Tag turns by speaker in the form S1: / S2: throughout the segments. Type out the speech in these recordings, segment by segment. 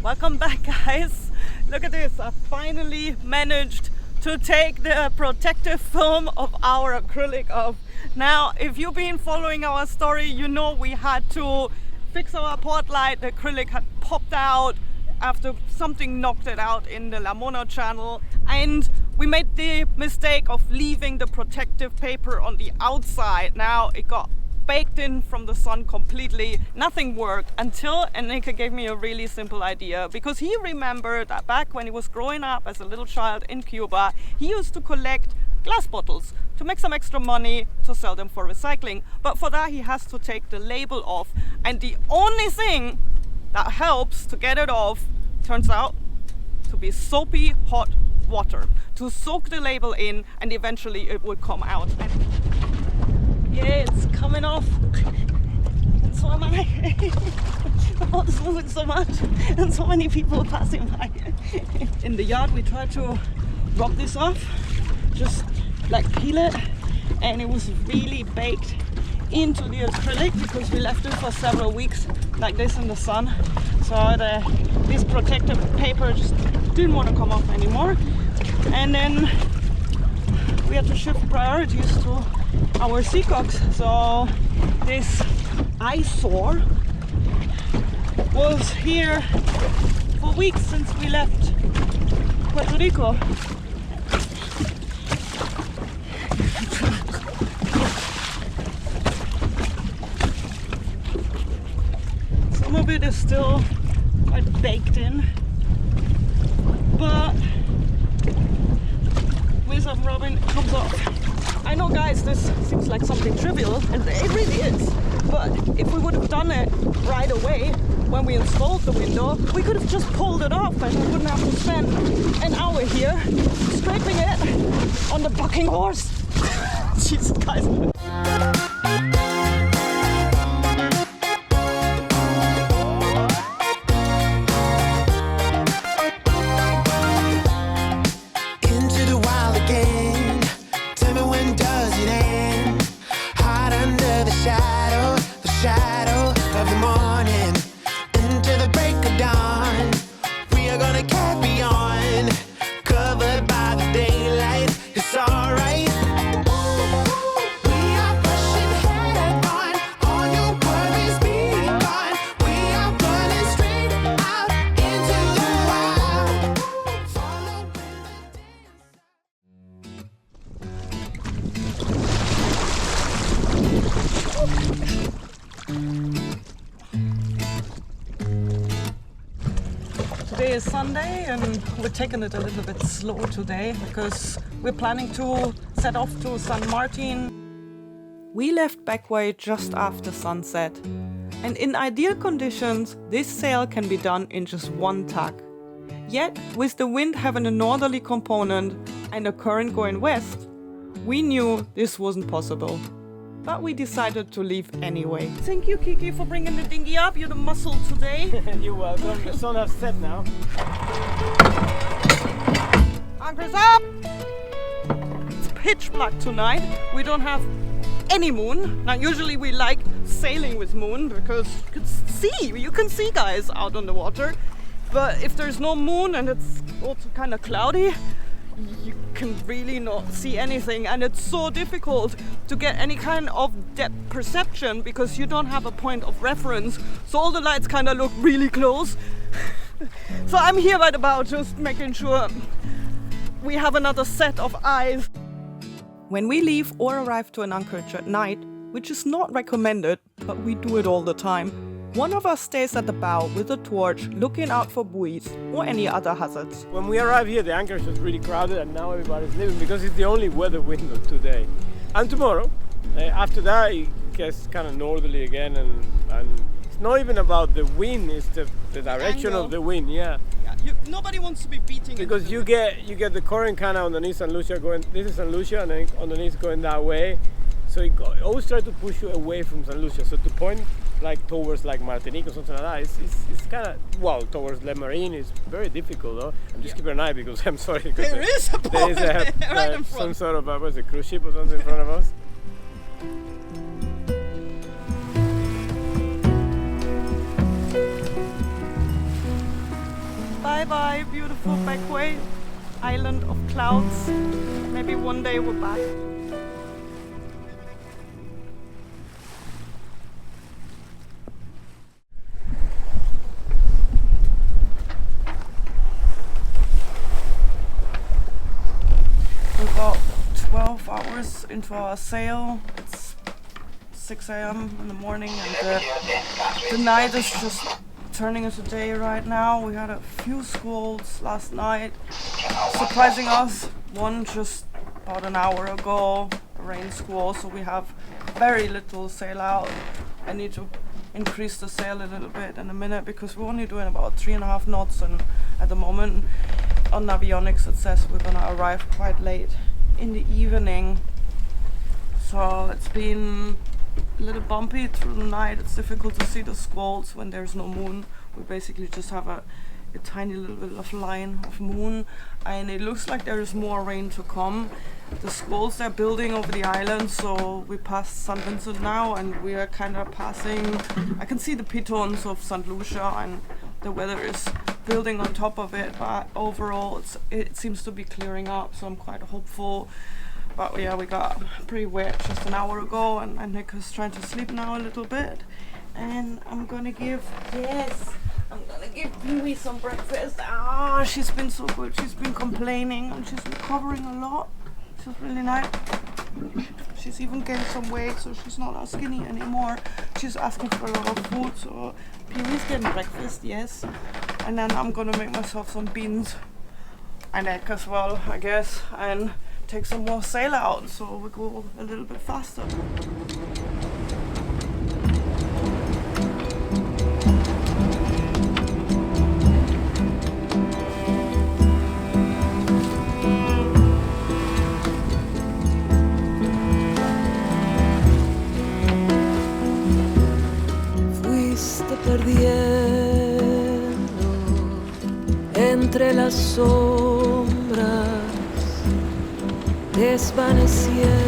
S1: Welcome back, guys. Look at this, I finally managed to take the protective film of our acrylic off. Now, if you've been following our story, you know we had to fix our port light. The acrylic had popped out after something knocked it out in the Lamona channel, and we made the mistake of leaving the protective paper on the outside. Now it got baked in from the sun completely. Nothing worked until Enrique gave me a really simple idea, because he remembered that back when he was growing up as a little child in Cuba, he used to collect glass bottles to make some extra money to sell them for recycling. But for that he has to take the label off, and the only thing that helps to get it off turns out to be soapy hot water to soak the label in, and eventually it would come out. Yeah, it's coming off. And so am I. The boat is moving so much, and so many people passing by. In the yard we tried to rub this off, just like peel it, and it was really baked into the acrylic because we left it for several weeks like this in the sun. So this protective paper just didn't want to come off anymore. And then we had to shift priorities to our seacocks. So this eyesore was here for weeks since we left Puerto Rico. Some of it is still quite baked in, but with some rubbing it comes off. I know, guys, this seems like something trivial, and it really is, but if we would have done it right away when we installed the window, we could have just pulled it off and we wouldn't have to spend an hour here scraping it on the bucking horse. Jesus, guys. Today is Sunday and we're taking it a little bit slow today because we're planning to set off to San Martin. We left Backway just after sunset, and in ideal conditions this sail can be done in just one tug. Yet, with the wind having a northerly component and a current going west, we knew this wasn't possible. But we decided to leave anyway. Thank you, Kiki, for bringing the dinghy up. You're the muscle today.
S2: You're welcome. The sun has set now.
S1: Anchor's up! It's pitch black tonight. We don't have any moon. Now, usually we like sailing with moon because you can see guys out on the water. But if there's no moon and it's also kind of cloudy, you can really not see anything, and it's so difficult to get any kind of depth perception because you don't have a point of reference, so all the lights kind of look really close. So I'm here by the bow just making sure we have another set of eyes. When we leave or arrive to an anchorage at night, which is not recommended, but we do it all the time, one of us stays at the bow with a torch looking out for buoys or any other hazards.
S2: When we arrived here, the anchorage was really crowded and now everybody's leaving because it's the only weather window today. And tomorrow, after that, it gets kind of northerly again, and it's not even about the wind, it's the direction of the wind, yeah.
S1: Nobody wants to be beating it.
S2: Because you get the current kind of underneath St. Lucia going, this is St. Lucia, and then underneath going that way. So it always try to push you away from St. Lucia. So to point like towards like Martinique or something like that, it's kind of, well, towards Le Marine is very difficult though. I'm just keeping an eye because I'm sorry.
S1: There is a boat right in front.
S2: Some sort of, what was it, cruise ship or something in front of us.
S1: Bye bye, beautiful Backway, island of clouds. Maybe one day we're back. We're about 12 hours into our sail. It's 6 a.m. in the morning and the night is just turning into day right now. We had a few squalls last night, surprising us. One just about an hour ago, a rain squall, so we have very little sail out. I need to increase the sail a little bit in a minute because we're only doing about 3.5 knots, and at the moment on Navionics it says we're gonna arrive quite late in the evening. So it's been a little bumpy through the night. It's difficult to see the squalls when there's no moon. We basically just have a tiny little bit of line of moon, and it looks like there is more rain to come. The squalls are building over the island, so we passed St. Vincent now and we are kind of passing. I can see the pitons of St. Lucia and the weather is building on top of it, but overall it seems to be clearing up, so I'm quite hopeful. But yeah, we got pretty wet just an hour ago, and Nick is trying to sleep now a little bit. And I'm gonna give Pee-wee some breakfast. Ah, she's been so good. She's been complaining and she's recovering a lot. She's really nice. She's even gained some weight, so she's not as skinny anymore. She's asking for a lot of food, so Pee-wee's getting breakfast, yes. And then I'm gonna make myself some beans and egg as well, I guess, and take some more sail out so we go a little bit faster.
S3: Fuiste perdiendo entre las sombras, desvaneciendo,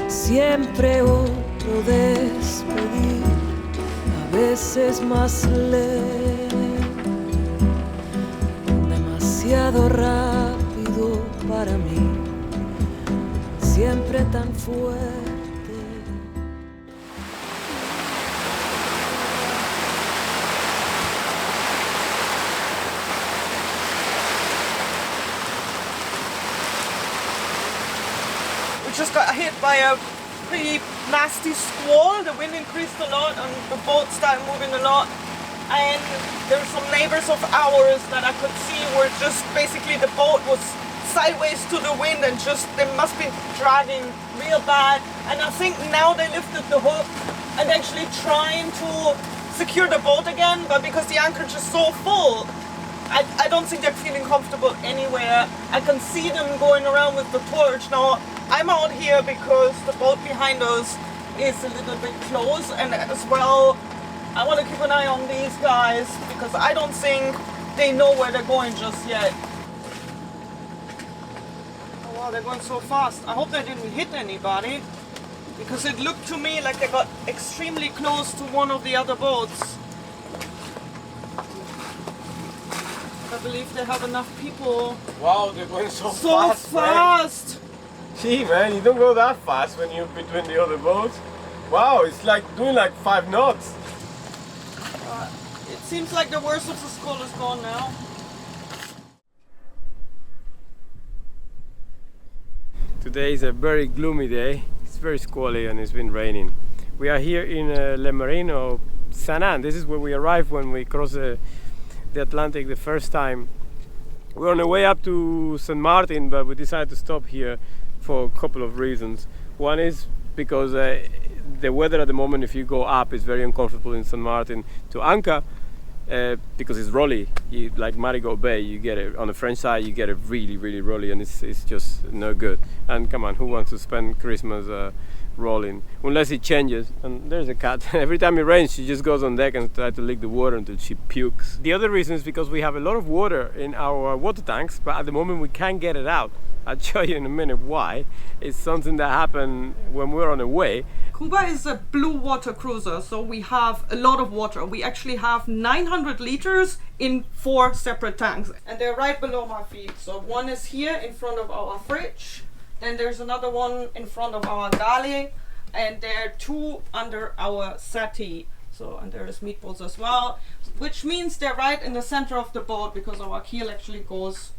S3: siempre otro despedir, a veces más lento, demasiado rápido para mí, siempre tan fuerte.
S1: Just got hit by a pretty nasty squall. The wind increased a lot and the boat started moving a lot, and there's some neighbors of ours that I could see were just basically the boat was sideways to the wind and just they must be dragging real bad, and I think now they lifted the hook and actually trying to secure the boat again, but because the anchorage is so full, I don't think they're feeling comfortable anywhere. I can see them going around with the torch. Now I'm out here because the boat behind us is a little bit close, and as well I want to keep an eye on these guys because I don't think they know where they're going just yet. Oh wow, they're going so fast. I hope they didn't hit anybody because it looked to me like they got extremely close to one of the other boats. I believe they have enough people.
S2: Wow, they're going so
S1: fast.
S2: Gee, man, you don't go that fast when you're between the other boats. Wow, it's like doing like 5 knots.
S1: It seems like the worst of the squall is gone now.
S2: Today is a very gloomy day. It's very squally and it's been raining. We are here in Le Marino, San Ann. This is where we arrived when we crossed the Atlantic the first time. We're on the way up to St. Martin, but we decided to stop here for a couple of reasons. One is because the weather at the moment, if you go up, is very uncomfortable in St. Martin to anchor because it's rolly. Like Marigot Bay, you get it on the French side, you get it really, really rolly, and it's just no good. And come on, who wants to spend Christmas rolling unless it changes. And there's a cat. Every time it rains, she just goes on deck and tries to lick the water until she pukes. The other reason is because we have a lot of water in our water tanks, but at the moment we can't get it out. I'll show you in a minute why. It's something that happened when we're on the way.
S1: Cuba is a blue water cruiser, so we have a lot of water. We actually have 900 liters in 4 separate tanks, and they're right below my feet. So one is here in front of our fridge, then there's another one in front of our galley, and there are 2 under our settee. So, and there is meatballs as well, which means they're right in the center of the boat because our keel actually goes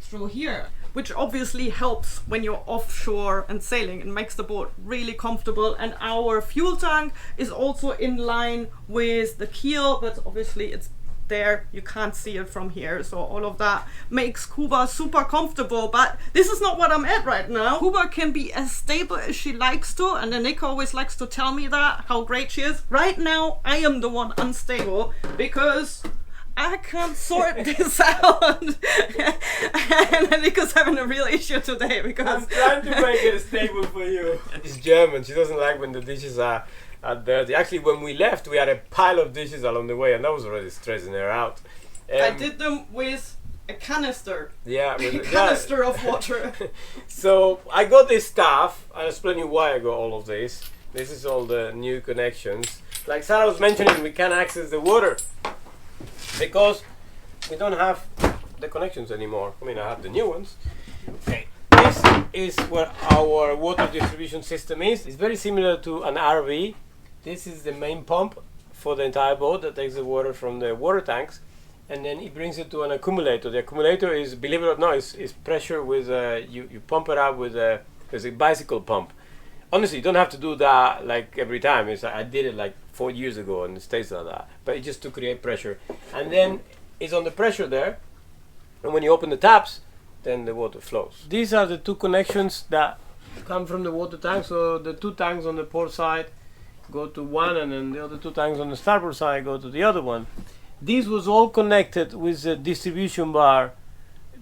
S1: through here, which obviously helps when you're offshore and sailing and makes the boat really comfortable. And our fuel tank is also in line with the keel, but obviously it's there, you can't see it from here, so all of that makes Cuba super comfortable. But this is not what I'm at right now. Cuba can be as stable as she likes to, and then Nick always likes to tell me that, how great she is. Right now I am the one unstable because I can't sort this out. And Nico's having a real issue today because
S2: I'm trying to make it stable for you. She's German. She doesn't like when the dishes are dirty. Actually, when we left, we had a pile of dishes along the way, and that was already stressing her out.
S1: I did them with a canister.
S2: Yeah, with
S1: a canister of water.
S2: So I got this stuff. I'll explain you why I got all of this. This is all the new connections. Like Sarah was mentioning, we can't access the water because we don't have the connections anymore. I mean, I have the new ones. Okay. This is where our water distribution system is. It's very similar to an RV. This is the main pump for the entire boat that takes the water from the water tanks, and then it brings it to an accumulator. The accumulator is, believe it or not, is pressure with you pump it out with there's a bicycle pump. Honestly, you don't have to do that like every time. I did it like 4 years ago and it stays like that. But it's just to create pressure. And then it's on the pressure there. And when you open the taps, then the water flows. These are the 2 connections that come from the water tank. So the 2 tanks on the port side go to one, and then the other 2 tanks on the starboard side go to the other one. This was all connected with the distribution bar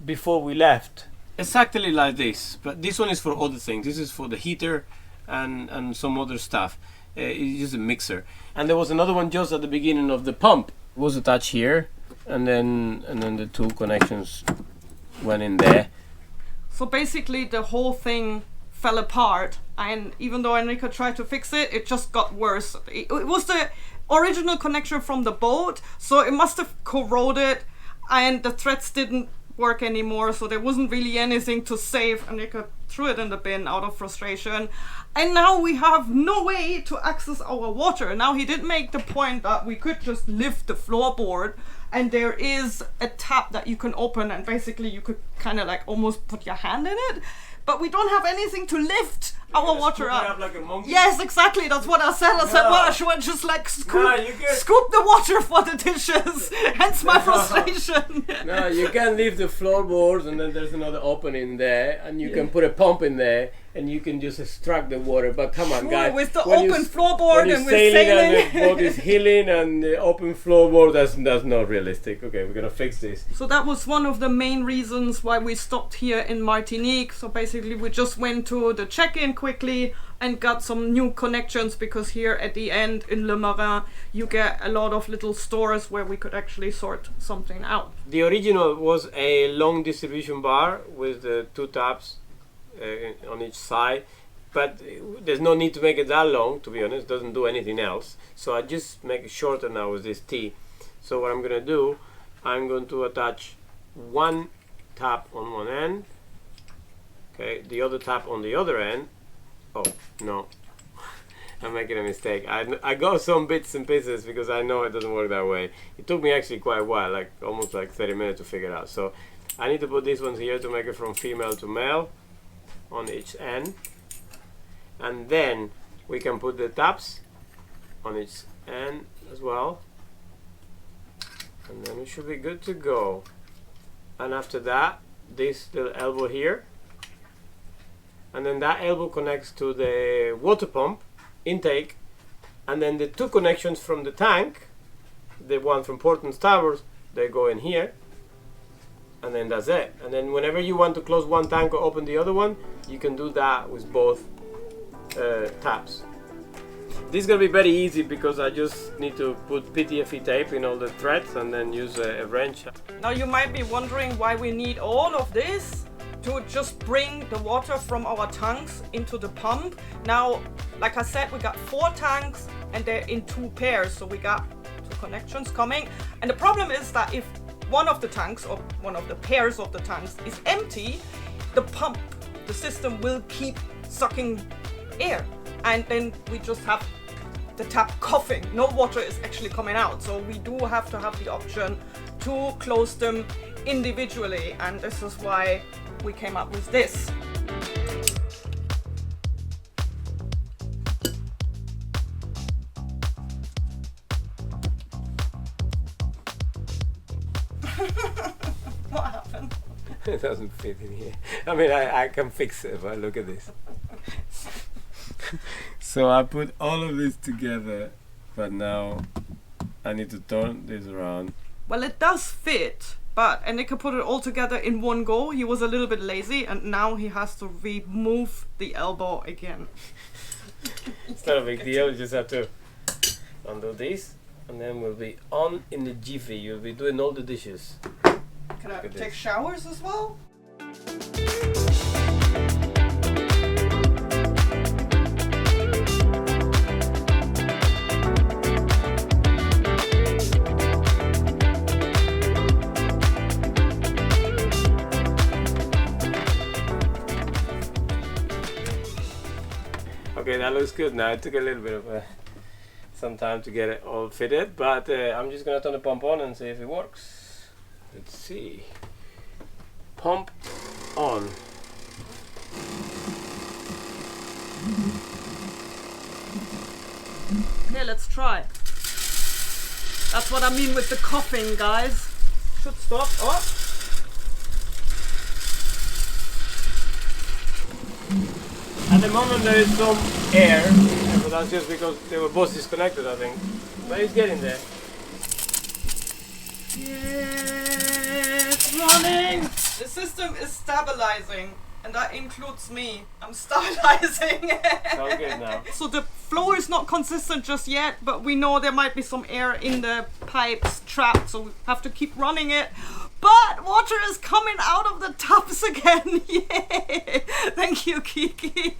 S2: before we left. Exactly like this. But this one is for other things. This is for the heater and some other stuff. It's just a mixer. And there was another one just at the beginning of the pump. It was attached here, and then the 2 connections went in there.
S1: So basically the whole thing fell apart, and even though Enrico tried to fix it, it just got worse. It was the original connection from the boat, so it must have corroded and the threads didn't work anymore, so there wasn't really anything to save. Enrico threw it in the bin out of frustration, and now we have no way to access our water. Now he did make the point that we could just lift the floorboard, and there is a tap that you can open, and basically you could kind of like almost put your hand in it, but we don't have anything to lift our water up.
S2: Like a monkey?
S1: Yes, exactly, that's what I said. I said, well, should I just like scoop the water for the dishes? Hence my frustration.
S2: No, you can leave the floorboards, and then there's another opening there, and you can put a pump in there, and you can just extract the water. But come on, guys.
S1: With the open floorboard and with sailing.
S2: And the boat is heeling and the open floorboard, that's not realistic. Okay, we're gonna fix this.
S1: So that was one of the main reasons why we stopped here in Martinique. So basically we just went to the check-in quickly and got some new connections, because here at the end in Le Marin you get a lot of little stores where we could actually sort something out.
S2: The original was a long distribution bar with 2 taps on each side, but there's no need to make it that long, to be honest. It doesn't do anything else, so I just make it shorter now with this T. So what I'm gonna do, I'm going to attach 1 tap on one end, okay, the other tap on the other end. Oh no, I'm making a mistake. I got some bits and pieces because I know it doesn't work that way. It took me actually quite a while, like almost like 30 minutes to figure it out. So I need to put these ones here to make it from female to male on each end, and then we can put the taps on each end as well, and then we should be good to go. And after that, this little elbow here, and then that elbow connects to the water pump intake, and then the 2 connections from the tank, the one from port and starboard, they go in here, and then that's it. And then whenever you want to close one tank or open the other one, you can do that with both taps. This is gonna be very easy because I just need to put PTFE tape in all the threads and then use a wrench.
S1: Now you might be wondering why we need all of this to just bring the water from our tanks into the pump. Now, like I said, we got 4 tanks and they're in 2 pairs, so we got 2 connections coming. And the problem is that if one of the tanks or one of the pairs of the tanks is empty, the pump, the system will keep sucking air, and then we just have the tap coughing. No water is actually coming out, so we do have to have the option to close them individually, and this is why we came up with this. What happened?
S2: It doesn't fit in here. I mean, I can fix it, but look at this. So I put all of this together, but now I need to turn this around.
S1: Well, it does fit, but Enrique put it all together in one go. He was a little bit lazy, and now he has to remove the elbow again.
S2: It's not a big deal, you just have to undo this, and then we'll be on in the jiffy. You'll be doing all the dishes.
S1: Can I take showers as well?
S2: Okay, that looks good now. It took a little bit of some time to get it all fitted, but I'm just gonna turn the pump on and see if it works. Let's see. Pump on.
S1: Okay, let's try. That's what I mean with the coughing, guys. Should stop. Oh.
S2: At the moment there is some air, but that's just because they were both disconnected, I think. But it's getting there.
S1: Yeah, it's running! The system is stabilizing, and that includes me. I'm stabilizing.
S2: It's all good now.
S1: So the flow is not consistent just yet, but we know there might be some air in the pipes trapped, so we have to keep running it. But water is coming out of the taps again. Yay! Thank you, Kiki.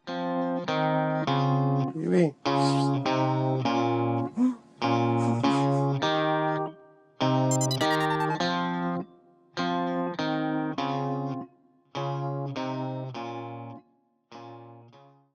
S2: What do you mean?